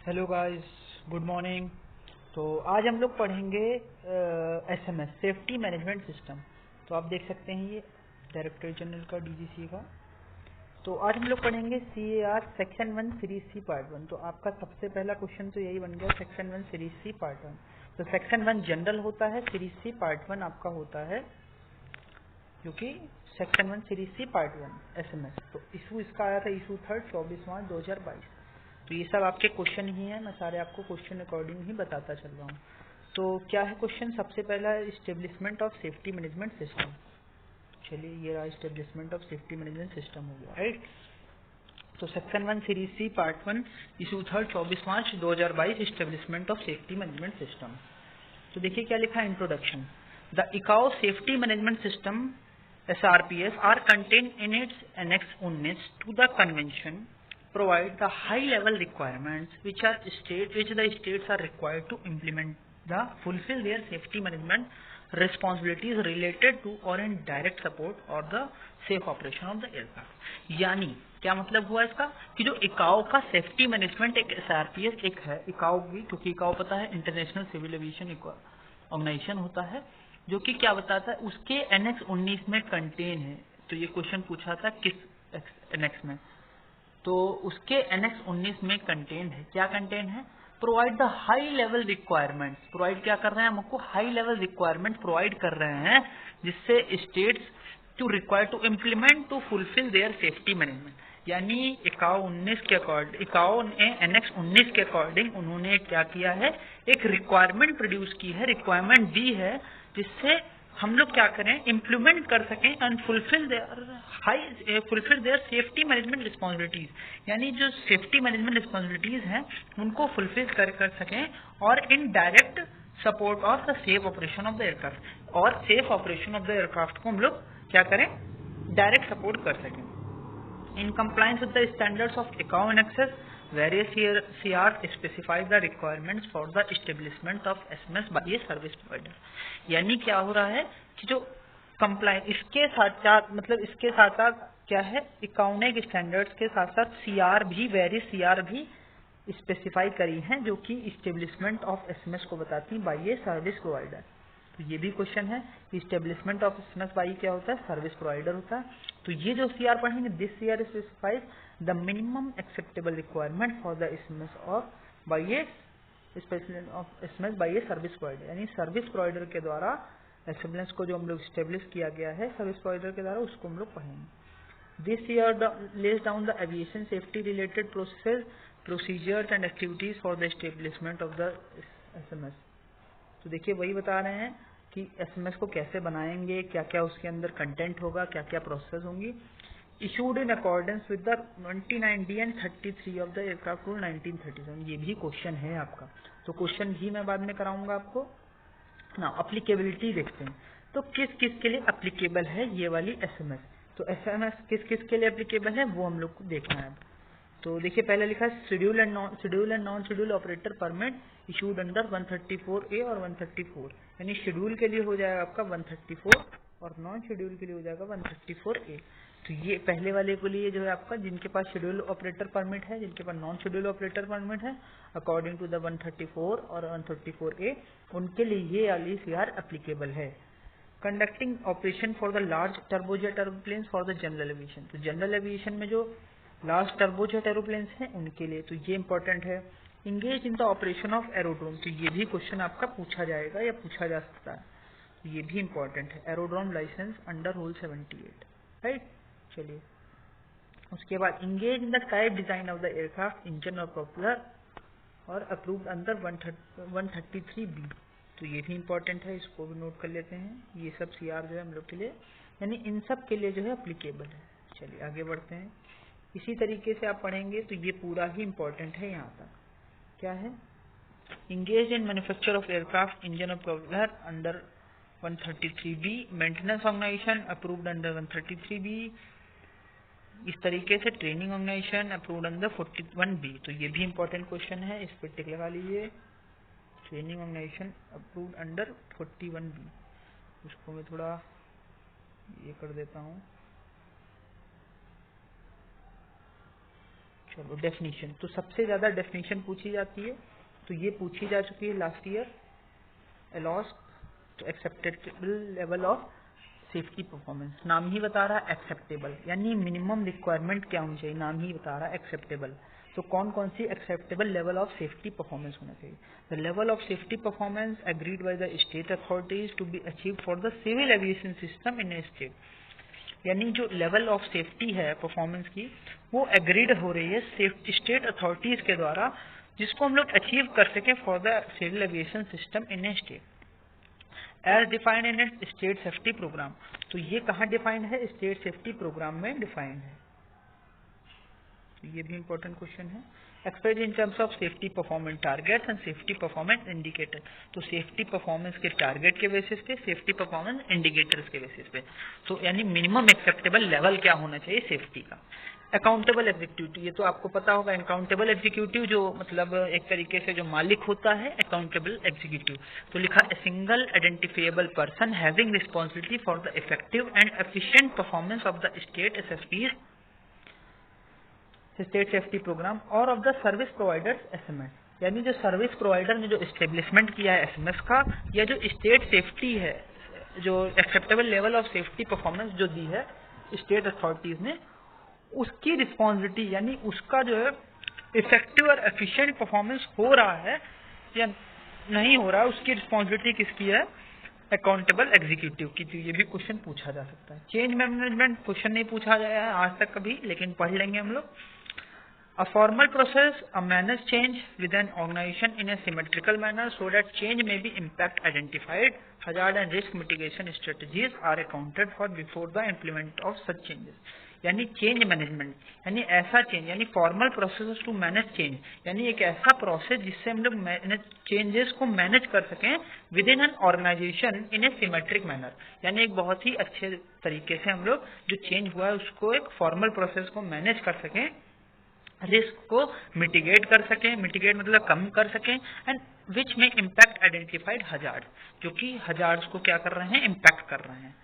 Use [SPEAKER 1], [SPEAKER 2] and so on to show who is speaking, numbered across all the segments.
[SPEAKER 1] Hello guys, good morning. तो आज हम लोग पढ़ेंगे एसएमएस सेफ्टी मैनेजमेंट सिस्टम। तो आप देख सकते हैं ये डायरेक्टर जनरल का डीजीसी का। तो आज हम लोग पढ़ेंगे CAR section 1 series C part 1। तो आपका सबसे पहला क्वेश्चन तो यही बन गया, सेक्शन 1 सीरीज सी पार्ट 1। तो सेक्शन 1 जनरल होता है, सीरीज सी पार्ट 1 आपका होता है, क्योंकि section 1 series C part 1 SMS. तो इशू इसका आया था इशू 3 24 मार्च 2022। तो ये सब आपके क्वेश्चन ही हैं, मैं सारे आपको क्वेश्चन अकॉर्डिंग ही बताता चल रहा हूँ। तो क्या है क्वेश्चन? सबसे पहला establishment of safety management system. चलिए, ये रहा establishment of safety management system हो गया, राइट। तो section 1 series C part 1 issue 3 24 March 2022 establishment of safety management system. तो देखिए क्या लिखा है, introduction. The ICAO safety management system SRPS are contained in its Annex 19 to the Convention provide the high-level requirements which the states are required to implement fulfill their safety management responsibilities related to or in direct support or the safe operation of the aircraft। यानी क्या मतलब हुआ इसका कि जो इकाओ का safety management एक SRPS एक है, इकाओ की, क्योंकि इकाओ पता है इंटरनेशनल सिविल एविएशन ऑर्गेनाइजेशन होता है, जो कि क्या बताता है उसके एनेक्स 19 में कंटेन है। तो ये क्वेश्चन पूछा था किस एनेक्स में, तो उसके एनेक्स 19 में कंटेन है। क्या कंटेन है? Provide the high level requirement. Provide क्या कर रहे हैं? हमको हाई लेवल रिक्वायरमेंट प्रोवाइड कर रहे हैं, जिससे states to require to implement to fulfil their safety management. यानी इकाओ 19 के अकॉर्डिंग, इकाओ ने एनेक्स 19 के अकॉर्डिंग उन्होंने क्या किया है, एक रिक्वायरमेंट प्रोड्यूस की है, रिक्वायरमेंट दी है, जिससे हम लोग क्या करें, इम्प्लीमेंट कर सकें and fulfil their safety management responsibilities. यानी जो सेफ्टी मैनेजमेंट रिस्पॉन्सिबिलिटीज हैं उनको फुलफिल कर सकें, और in direct support of the safe operation of the aircraft. और safe operation of the aircraft को हम लोग क्या करें, डायरेक्ट सपोर्ट कर सकें। In compliance with the standards of ICAO annexes, various CR specify the requirements for the establishment of SMS by a service provider। यानी क्या हो रहा है कि जो कंप्लाइंस इसके साथ साथ, मतलब इसके साथ साथ क्या है, इकाउनिक स्टैंडर्ड्स के साथ साथ सीआर भी, वेरियस सीआर भी स्पेसिफाई करी हैं, जो कि इस्टेब्लिशमेंट ऑफ एसएमएस को बताती हैं बाय ए सर्विस प्रोवाइडर। तो ये भी क्वेश्चन है कि इस्टेब्लिशमेंट ऑफ एसएमएस बाई क्या होता है, सर्विस प्रोवाइडर होता है। तो ये जो सीआर पढ़ेंगे, this CR specifies the minimum acceptable requirement for the SMS of by A specification of SMS by a service provider. यानी सर्विस प्रोवाइडर के द्वारा एसएमएस को जो हम लोग स्टेब्लिश किया गया है सर्विस प्रोवाइडर के द्वारा, उसको हम लोग पढ़ेंगे। This year lays down the aviation safety related processes, procedures and activities for the establishment of the SMS। तो देखिए वही बता रहे हैं कि SMS को कैसे बनाएंगे, क्या क्या उसके अंदर कंटेंट होगा, क्या क्या प्रोसेस होंगी। Issued in accordance with the 29D and 33 of the aircraft rule 1937। ये भी क्वेश्चन है आपका, तो क्वेश्चन भी मैं बाद में कराऊंगा आपको ना। अप्लीकेबिलिटी देखते हैं, तो किस किस के लिए अप्लीकेबल है ये वाली एसएमएस। तो एसएमएस किस किस के लिए एप्लीकेबल है वो हम लोग को देखना है। तो देखिए पहले लिखा है schedule and non schedule operator permit issued under 134A और 134। यानी शेड्यूल के लिए हो जाएगा आपका 134 और नॉन शेड्यूल के लिए हो जाएगा 134A। तो ये पहले वाले के लिए जो है आपका, जिनके पास शेड्यूल ऑपरेटर परमिट है, जिनके पास नॉन शेड्यूल ऑपरेटर परमिट है, अकॉर्डिंग टू द 134 और 134A, उनके लिए ये वाली सीआर एप्लीकेबल है। Conducting operation for the large turbojet aeroplanes for the general aviation. तो जनरल एविएशन में जो लार्ज टर्बोजेट एरोप्लेन्स हैं उनके लिए, तो ये इंपॉर्टेंट है। Engage in the operation of aerodrome. तो ये भी क्वेश्चन आपका पूछा जाएगा या पूछा जा सकता है, तो ये भी इंपॉर्टेंट है। Aerodrome licence under rule 78, right. चलिए उसके बाद engage in the type design of the aircraft engine और प्रोपेलर और अप्रूव्ड अंडर 133B। तो ये भी इंपॉर्टेंट है, इसको भी नोट कर लेते हैं। ये सब सीआर जो है हम लोग के लिए, यानी इन सब के लिए जो है अप्लीकेबल है। चलिए आगे बढ़ते हैं। इसी तरीके से आप पढ़ेंगे तो ये पूरा ही इंपॉर्टेंट है। यहाँ तक क्या है, engage in manufacture of aircraft engine और propeller under 133B, maintenance organisation approved under 133B। इस तरीके से training organisation approved under 41B। तो ये भी इंपॉर्टेंट क्वेश्चन है, इस पर टिक लगा लीजिए। Training organisation approved under 41B, उसको मैं थोड़ा ये कर देता हूँ। चलो डेफिनेशन, तो सबसे ज्यादा डेफिनेशन पूछी जाती है, तो ये पूछी जा चुकी है last year, ALoSP acceptable level of safety performance. नाम ही बता रहा है एक्सेप्टेबल, यानी मिनिमम रिक्वायरमेंट क्या होनी चाहिए, नाम ही बता रहा है एक्सेप्टेबल। तो कौन कौन सी acceptable level of safety performance होना चाहिए। The level of safety performance agreed by the state authorities to be achieve for the civil aviation system in a state, यानी जो लेवल ऑफ सेफ्टी है परफॉर्मेंस की, वो एग्रीड हो रही है स्टेट अथॉरिटीज के द्वारा, जिसको हम लोग अचीव कर सके for the civil aviation system in a state as defined in it state safety programme. तो ये कहाँ डिफाइंड है, स्टेट सेफ्टी प्रोग्राम में डिफाइंड है। तो ये भी इंपॉर्टेंट क्वेश्चन है। Express in terms of safety performance targets and safety performance indicator. तो सेफ्टी परफॉर्मेंस के टारगेट के बेसिस पे, सेफ्टी परफॉर्मेंस इंडिकेटर्स के बेसिस पे, तो यानी मिनिमम एक्सेप्टेबल लेवल क्या होना चाहिए सेफ्टी का। अकाउंटेबल एग्जीक्यूटिव, ये तो आपको पता होगा, अकाउंटेबल एग्जीक्यूटिव जो मतलब एक तरीके से जो मालिक होता है अकाउंटेबल एग्जीक्यूटिव। तो लिखा a single identifiable person having responsibility for the effective and efficient performance of the state SFPs, state safety programme, और of the service providers SMS, यानी जो सर्विस प्रोवाइडर ने जो एस्टेब्लिशमेंट किया है एसएमएस का, या जो स्टेट सेफ्टी है, जो acceptable level of safety performance जो दी है स्टेट अथॉरिटीज ने, उसकी रिस्पॉन्सिबिलिटी, यानी उसका जो है इफेक्टिव और एफिशिएंट परफॉर्मेंस हो रहा है या नहीं हो रहा है, उसकी रिस्पॉन्सिबिलिटी किसकी है, अकाउंटेबल एग्जीक्यूटिव की। तो ये भी क्वेश्चन पूछा जा सकता है। चेंज मैनेजमेंट क्वेश्चन नहीं पूछा गया है आज तक कभी, लेकिन पढ़ लेंगे हम लोग। A formal process, a manage change within an organization in a symmetrical manner so that change may be impact identified, hazard and risk mitigation strategies are accounted for before the implement of such changes। यानी change management, यानी ऐसा change, यानी formal process to manage change, यानी एक ऐसा process जिससे हम लोग चेंजेस को मैनेज कर सकें within an organisation in a symmetric manner, यानी एक बहुत ही अच्छे तरीके से हम लोग जो चेंज हुआ है उसको एक फॉर्मल प्रोसेस को मैनेज कर सकें, रिस्क को मिटिगेट कर सकें, मिटिगेट मतलब कम कर सकें, एंड विच में इम्पैक्ट आइडेंटिफाइड हजार्ड, जो कि हजार्ड्स को क्या कर रहे हैं, इम्पैक्ट कर रहे हैं।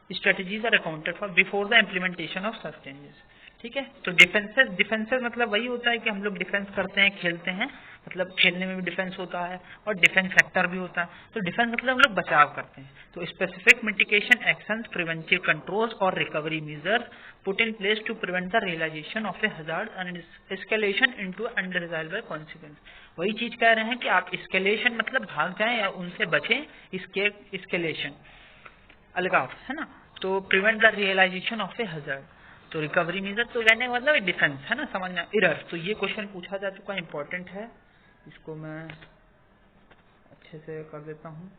[SPEAKER 1] Strategies are accounted for before the implementation of such changes. ठीक है, तो डिफेंसेस मतलब वही होता है कि हम लोग डिफेंस करते हैं, खेलते हैं, मतलब खेलने में भी डिफेंस होता है और डिफेंस सेक्टर भी होता है। तो डिफेंस मतलब हम लोग बचाव करते हैं। तो specific mitigation actions, preventive controls और recovery measures put in place to prevent the realisation of a hazard and escalation into undesirable consequence. वही चीज कह रहे हैं कि आप एस्केलेशन मतलब भाग जाएं या उनसे बचें, एस्केलेशन अलगाव है ना, तो prevent the realisation of a hazard, तो रिकवरी मेजर, तो कहने का मतलब डिफेंस है ना, समझना। एरर, तो ये क्वेश्चन पूछा जा चुका है, इंपॉर्टेंट है, इसको मैं अच्छे से कर देता हूँ।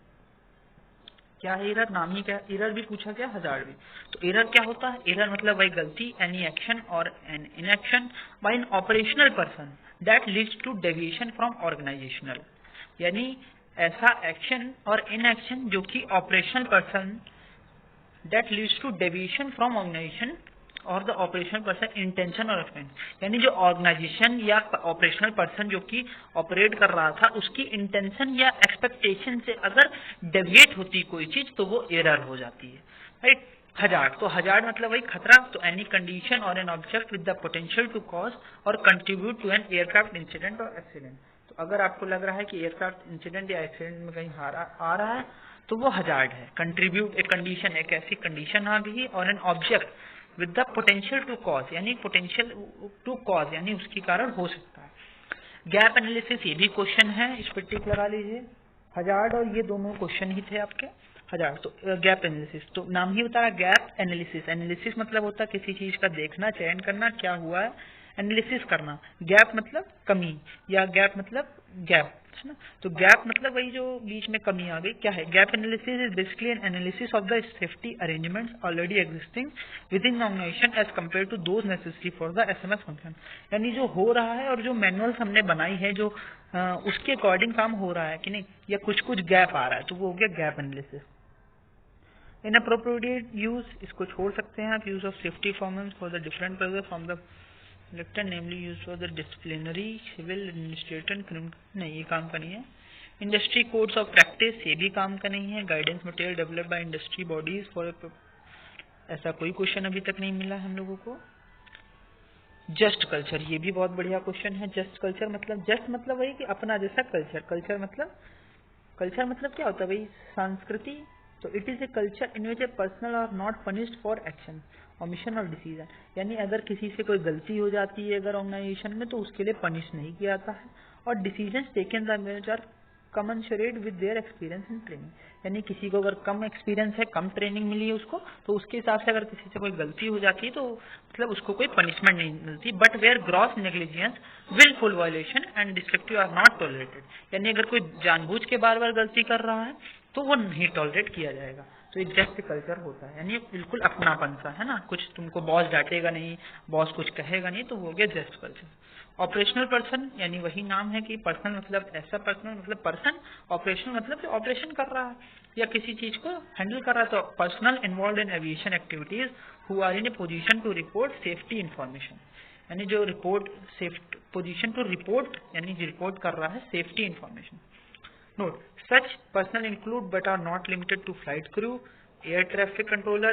[SPEAKER 1] क्या है एरर, नाम ही क्या, एरर भी पूछा गया, हजार्ड भी। तो एरर क्या होता है, एरर मतलब वही गलती, any action or an inaction by an operational person that leads to deviation from organisational, यानी ऐसा एक्शन और इनएक्शन जो कि operational person that leads to deviation from organisation or the operational person intention or expense, यानी जो organisation या operational person जो कि ऑपरेट कर रहा था उसकी इंटेंशन या एक्सपेक्टेशन से अगर डेविएट होती कोई चीज तो वो एरर हो जाती है, राइट। हजार्ड, तो हजार्ड मतलब वही खतरा, तो एनी कंडीशन और an object with the potential to cause और contribute to an aircraft incident और एक्सीडेंट। तो अगर आपको लग रहा है कि एयरक्राफ्ट इंसिडेंट या एक्सीडेंट में कहीं आ रहा है तो वो हजार्ड है। कंट्रीब्यूट, एक कंडीशन, एक ऐसी कंडीशन आ गई or an object with the potential to cause, यानी पोटेंशियल टू कॉज यानी उसके कारण हो सकता है। गैप एनालिसिस, ये भी क्वेश्चन है, इस पर टिक लगा लीजिए। हजार्ड और ये दोनों क्वेश्चन ही थे आपके। हजार्ड, तो गैप एनालिसिस, तो नाम ही बता रहा है गैप एनालिसिस। एनालिसिस मतलब होता है किसी चीज का देखना, चयन करना क्या हुआ है, एनालिसिस करना। गैप मतलब कमी, या गैप मतलब गैप है ना, तो गैप मतलब वही जो बीच में कमी आ गई, क्या है। Gap analysis is basically an analysis of the safety arrangements already existing within organisation as compare to those necessary for the SMS function, यानी जो हो रहा है और जो मैनुअल्स हमने बनाई है जो उसके अकॉर्डिंग काम हो रहा है कि नहीं, या कुछ कुछ गैप आ रहा है, तो वो हो गया गैप एनालिसिस। इनअप्रोप्रिएट यूज, इसको छोड़ सकते हैं आप, use of safety performance for the different purpose from the lecture namely use for the disciplinary, civil, administrative, criminal, नहीं ये काम का नहीं है। इंडस्ट्री कोड्स ऑफ प्रैक्टिस, ये भी काम का नहीं है। Guidance material develop by industry bodies for, ऐसा कोई क्वेश्चन अभी तक नहीं मिला हम लोगों को। जस्ट कल्चर, ये भी बहुत बढ़िया क्वेश्चन है। जस्ट कल्चर मतलब, जस्ट मतलब वही कि अपना जैसा कल्चर। कल्चर मतलब क्या होता है भाई? संस्कृति। तो it is a culture in which a personal are not punished for action, omission or decision. यानी अगर किसी से कोई गलती हो जाती है अगर ऑर्गेनाइजेशन में, तो उसके लिए पनिश नहीं किया जाता है, और decision taken by manager commensurate with their experience in training. यानी किसी को अगर कम एक्सपीरियंस है, कम ट्रेनिंग मिली है उसको, तो उसके हिसाब से अगर किसी से कोई गलती हो जाती है तो मतलब उसको कोई पनिशमेंट नहीं मिलती। But where gross negligence, wilful violation and destructive are not tolerated. यानी अगर कोई जानबूझ के बार बार गलती कर रहा है तो वो नहीं टॉलरेट किया जाएगा। तो एक जस्ट कल्चर होता है, यानी बिल्कुल अपनापन सा, है ना। कुछ तुमको बॉस डांटेगा नहीं, बॉस कुछ कहेगा नहीं, तो हो गया जस्ट कल्चर। ऑपरेशनल पर्सन, यानी वही नाम है कि पर्सन मतलब ऐसा पर्सन मतलब पर्सन, ऑपरेशनल मतलब ऑपरेशन कर रहा है या किसी चीज को हैंडल कर रहा है। तो personnel involve in aviation activities who are in a position to report safety information. यानी जो report safety position to report, यानी रिपोर्ट कर रहा है safety information. Note, such personnel include but are not limited to flight crew, air traffic controller,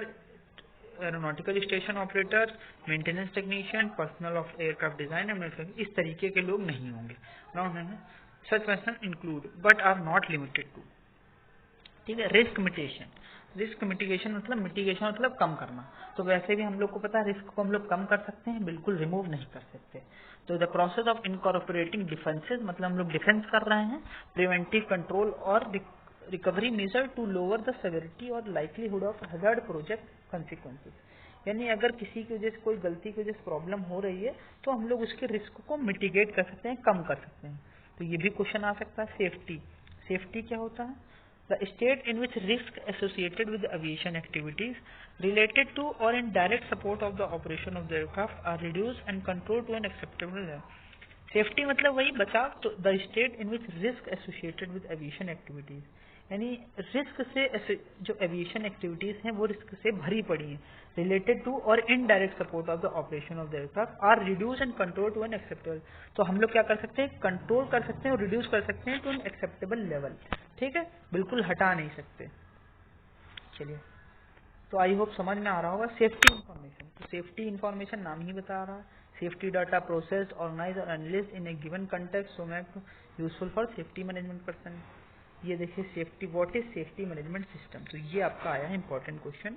[SPEAKER 1] aeronautical station operator, maintenance technician, personnel of aircraft design and manufacturing. इस तरीके के लोग नहीं होंगे। Such person include but are not limited to. ठीक है। Risk mitigation, risk mitigation मतलब कम करना। तो वैसे भी हम लोग को पता है रिस्क को हम लोग कम कर सकते हैं, बिल्कुल रिमूव नहीं कर सकते। तो the process of incorporating defences, मतलब हम लोग डिफेंस कर रहे हैं, प्रिवेंटिव कंट्रोल और recovery measure to lower the severity और likelihood of hazard project consequences. यानी अगर किसी की वजह से कोई गलती की वजह से प्रॉब्लम हो रही है तो हम लोग उसके रिस्क को मिटिगेट कर सकते हैं, कम कर सकते हैं। तो ये भी क्वेश्चन आ सकता है। सेफ्टी, सेफ्टी क्या होता है? The state in which risk associated with aviation activities related to or in direct support of the operation of the aircraft are reduced and controlled to an acceptable level. Safety मतलब वही बचाव। तो the state in which risk associated with aviation activities, यानी risk से जो aviation activities हैं वो risk से भरी पड़ी हैं, related to or indirect support of the operation of the aircraft are reduce and control to an acceptable. तो हम लोग क्या कर सकते हैं? कंट्रोल कर सकते हैं और रिड्यूस कर सकते हैं टू एन एक्सेप्टेबल लेवल। ठीक है, बिल्कुल हटा नहीं सकते। चलिए, तो आई होप समझ में आ रहा होगा। सेफ्टी इंफॉर्मेशन, तो सेफ्टी इंफॉर्मेशन नाम ही बता रहा है। सेफ्टी डाटा प्रोसेस, ऑर्गेनाइज और analyst in a given context so make useful for safety management person. ये देखिए safety, what is safety management system. तो ये आपका आया है इंपॉर्टेंट क्वेश्चन।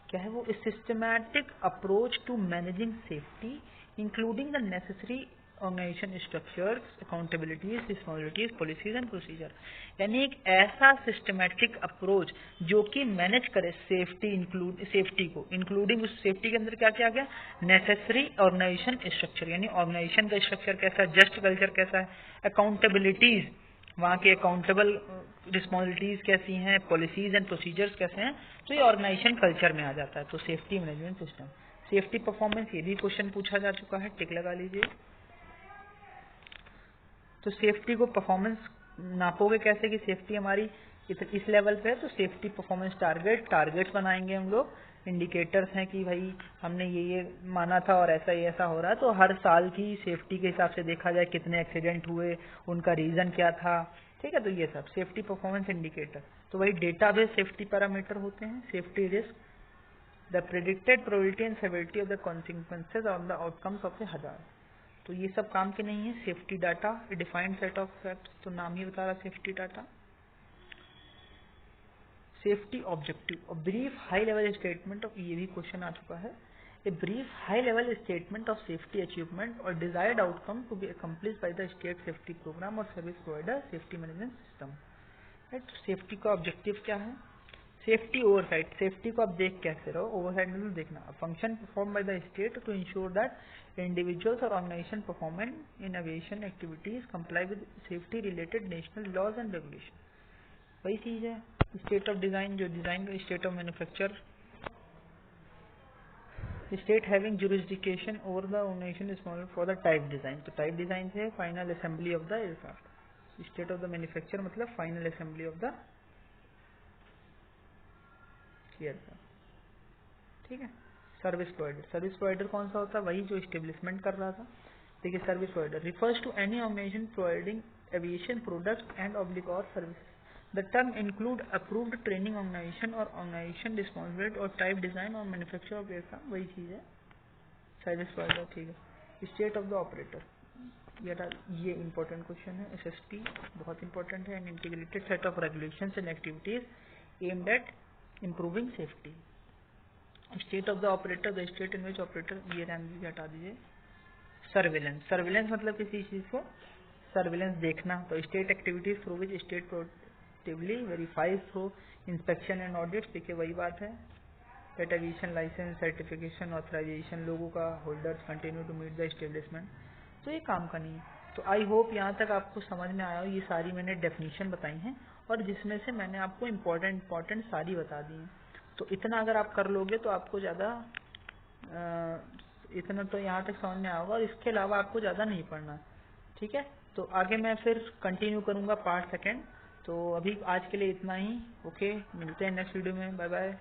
[SPEAKER 1] क्या है वो? Systematic approach to managing safety including the necessary organisation structures, accountabilities, responsibilities, policies and procedure. यानी एक ऐसा सिस्टमैटिक अप्रोच जो कि मैनेज करे सेफ्टी को, इंक्लूडिंग उस सेफ्टी के अंदर क्या क्या गया? नेसेसरी ऑर्गेनाइजेशन स्ट्रक्चर, यानी ऑर्गेनाइजेशन का स्ट्रक्चर कैसा है, जस्ट कल्चर कैसा है, अकाउंटेबिलिटीज वहाँ के अकाउंटेबल रिस्पॉन्सिबिलिटीज कैसी हैं, पॉलिसीज एंड प्रोसीजर्स कैसे हैं। तो ये ऑर्गेनाइजेशन कल्चर में आ जाता है। तो safety management system, safety performance, ये भी क्वेश्चन पूछा जा चुका है, टिक लगा लीजिए। तो सेफ्टी को परफॉर्मेंस नापोगे कैसे कि सेफ्टी हमारी इस लेवल पे है? तो सेफ्टी परफॉर्मेंस टारगेट्स बनाएंगे हम लोग, इंडिकेटर्स हैं कि भाई हमने ये माना था और ऐसा हो रहा है। तो हर साल की सेफ्टी के हिसाब से देखा जाए कितने एक्सीडेंट हुए, उनका रीजन क्या था। ठीक है, तो ये सब सेफ्टी परफॉर्मेंस इंडिकेटर। तो वही डेटाबेस सेफ्टी पैरामीटर होते हैं। Safety risk, the predicted probability and severity of the consequences of the outcomes of a hazard. तो ये सब काम के नहीं है। Safety data, defined set of facts, तो नाम ही बता रहा safety data. Safety objective, brief high level statement of, ये भी क्वेश्चन आ चुका है। A brief high level statement of safety achievement और desired outcome to be accomplished by the state safety programme और service provider safety management system. Right, safety का objective क्या है? सेफ्टी ओवरसाइट, सेफ्टी को आप देख कैसे रहो, ओवरसाइट मतलब देखना। Function perform by the state to ensure that individuals और organization performance in aviation activities comply with safety related national laws and regulation. वही चीज है। स्टेट ऑफ डिजाइन, जो डिजाइन का state of manufacture, state having jurisdiction over the organization responsible for the type design. तो type design से final assembly of the aircraft. State of the manufacture मतलब final assembly of the aircraft. ठीक है। Service provider, service provider कौन सा होता है? वही जो इस्टेब्लिशमेंट कर रहा था। देखिए, service provider refers to any organization providing aviation product and oblique or service. The term include approved training organization और ऑर्गेनाइजेशन रिस्पॉन्सिबिलिटी और टाइप डिजाइन और मैन्युफैक्चर ऑफ एयरक्राफ्ट। वही चीज है सर्विस प्रोवाइडर। ठीक है। स्टेट ऑफ द ऑपरेटर, ये important question है। SST बहुत इंपॉर्टेंट है। An integrated set of regulations and activities aimed at improving safety. State of the operator, the state in which operator, ये भी हटा दीजिए। सर्विलेंस, सर्विलेंस मतलब किसी चीज को सर्विलेंस देखना। तो state activities through which state proactively verifies through inspection and audit. देखिए वही बात है। That aviation licence, certification, authorisation, लोगों का holders continue to meet the establishment. तो ये काम का नहीं है। तो आई होप यहाँ तक आपको समझ में आया हो। ये सारी मैंने डेफिनेशन बताई हैं और जिसमें से मैंने आपको इम्पोर्टेंट सारी बता दी हैं। तो इतना अगर आप कर लोगे तो आपको ज़्यादा इतना तो यहाँ तक समझ में आएगा और इसके अलावा आपको ज़्यादा नहीं पढ़ना। ठीक है, तो आगे मैं फिर कंटिन्यू करूँगा पार्ट सेकेंड। तो अभी आज के लिए इतना ही। ओके, मिलते हैं नेक्स्ट वीडियो में। Bye bye.